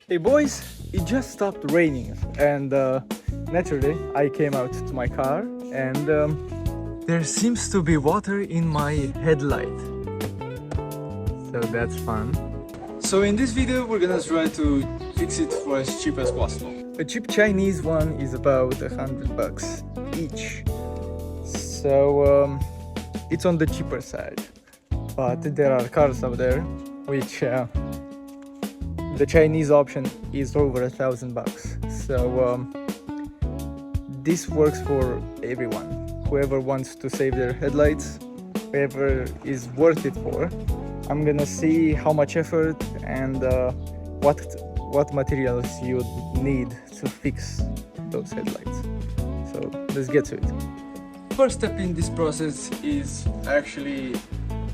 Hey boys, it just stopped raining and naturally I came out to my car and there seems to be water in my headlight. So that's fun. So in this video we're gonna try to fix it for as cheap as possible. A cheap Chinese one is about $100 each. So it's on the cheaper side. But there are cars out there which the Chinese option is over $1,000. So this works for everyone. Whoever wants to save their headlights, whoever is worth it for. I'm gonna see how much effort and what materials you need to fix those headlights. So let's get to it. First step in this process is actually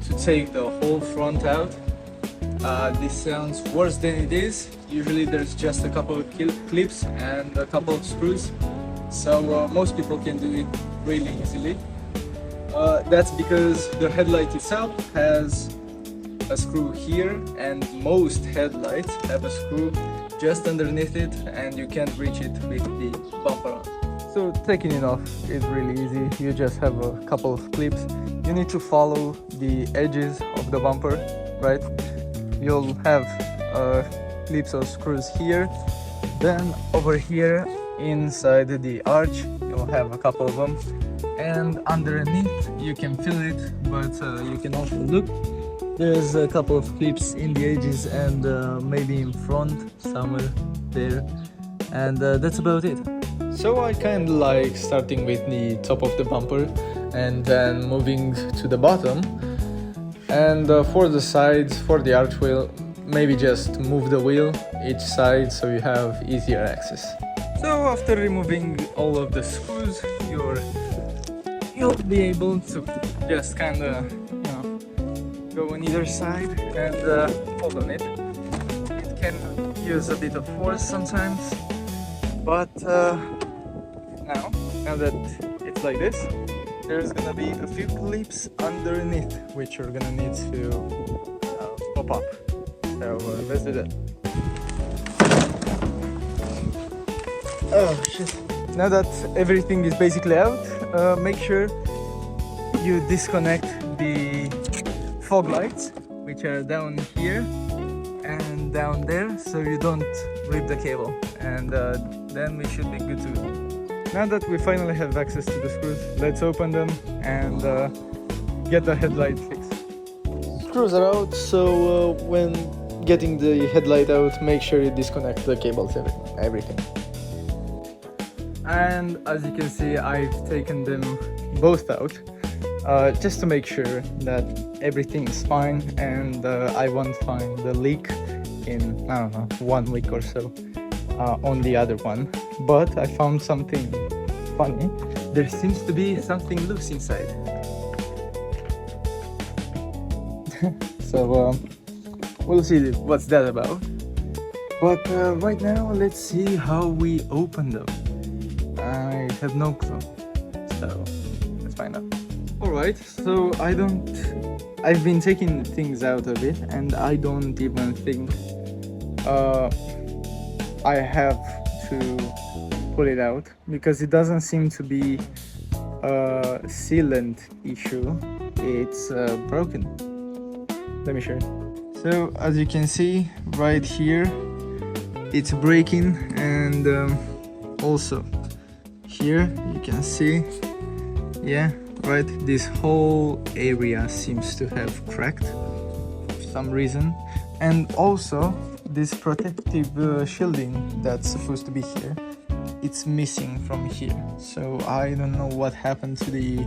to take the whole front out. This sounds worse than it is. Usually there's just a couple of clips and a couple of screws, so most people can do it really easily. That's because the headlight itself has a screw here, and most headlights have a screw just underneath it, and you can't reach it with the bumper on. So taking it off is really easy. You just have a couple of clips. You need to follow the edges of the bumper, right? You'll have clips or screws here. Then over here inside the arch, you'll have a couple of them. And underneath, you can feel it, but you can also look. There's a couple of clips in the edges and maybe in front, somewhere there. And that's about it. So I kind of like starting with the top of the bumper and then moving to the bottom. And for the sides, for the arch wheel, maybe just move the wheel each side so you have easier access. So after removing all of the screws, you'll be able to just kind of go on either side and hold on it. It can use a bit of force sometimes, but now that it's like this, there's gonna be a few clips underneath which you're gonna need to pop up. So let's do that. Oh shit. Now that everything is basically out, make sure you disconnect the fog lights, which are down here and down there, so you don't rip the cable, and then we should be good to go. Now that we finally have access to the screws, let's open them and get the headlight fixed. Screws are out, so when getting the headlight out, make sure you disconnect the cables, everything. And as you can see, I've taken them both out just to make sure that everything is fine and I won't find the leak in, I don't know, 1 week or so on the other one. But I found something funny. There seems to be something loose inside. So we'll see what's that about. But right now, let's see how we open them. I have no clue. So let's find out. Alright, so I've been taking things out of it, and I don't even think I have to pull it out because it doesn't seem to be a sealant issue. It's broken. Let me show you. So as you can see right here, it's breaking, and also here you can see, yeah, right, this whole area seems to have cracked for some reason. And also this protective shielding that's supposed to be here, it's missing from here. So I don't know what happened to this,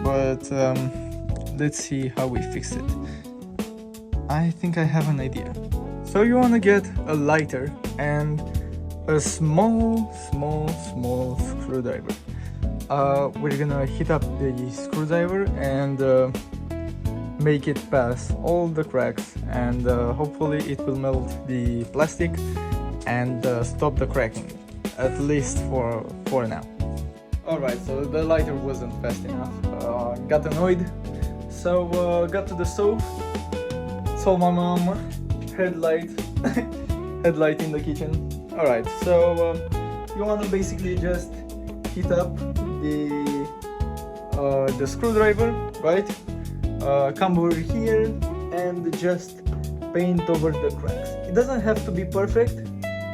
but let's see how we fix it. I think I have an idea. So you want to get a lighter and a small screwdriver. We're gonna heat up the screwdriver and make it pass all the cracks, and hopefully it will melt the plastic and stop the cracking, at least for now. Alright, so the lighter wasn't fast enough. Got annoyed, so got to the stove, told my mom headlight headlight in the kitchen. All right, so you want to basically just heat up the screwdriver, right? Come over here and just paint over the cracks. It doesn't have to be perfect,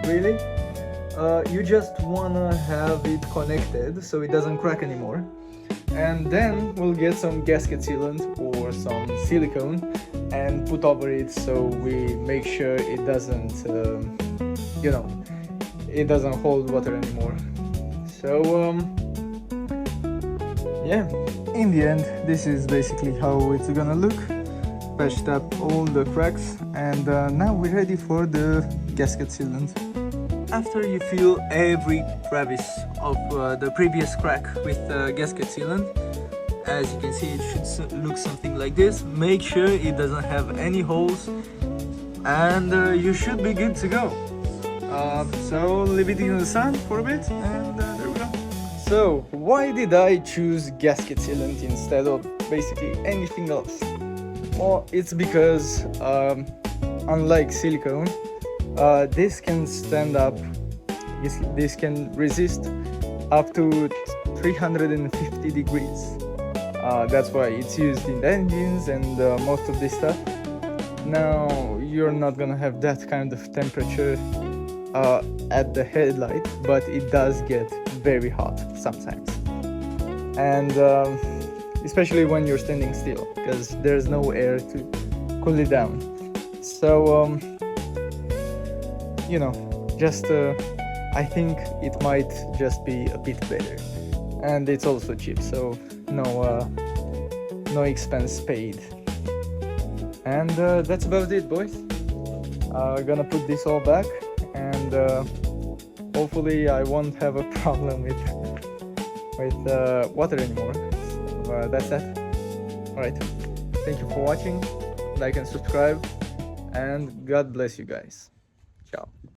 really. You just wanna have it connected so it doesn't crack anymore. And then we'll get some gasket sealant or some silicone and put over it so we make sure it doesn't, it doesn't hold water anymore. So yeah, in the end, this is basically how it's gonna look. Patched up all the cracks, and now we're ready for the gasket sealant. After you fill every crevice of the previous crack with gasket sealant, as you can see, it should look something like this. Make sure it doesn't have any holes, and you should be good to go. So leave it in the sun for a bit, and there we go. So why did I choose gasket sealant instead of basically anything else? Well, it's because unlike silicone, this can stand up, this can resist up to 350 degrees. That's why it's used in engines and most of this stuff. Now, you're not gonna have that kind of temperature at the headlight, but it does get very hot sometimes. And especially when you're standing still, because there's no air to cool it down. So just I think it might just be a bit better, and it's also cheap, so no expense paid. And that's about it, boys. Gonna put this all back, and hopefully I won't have a problem with water anymore. So, that's that. Alright, thank you for watching, like and subscribe, and God bless you guys. Ciao.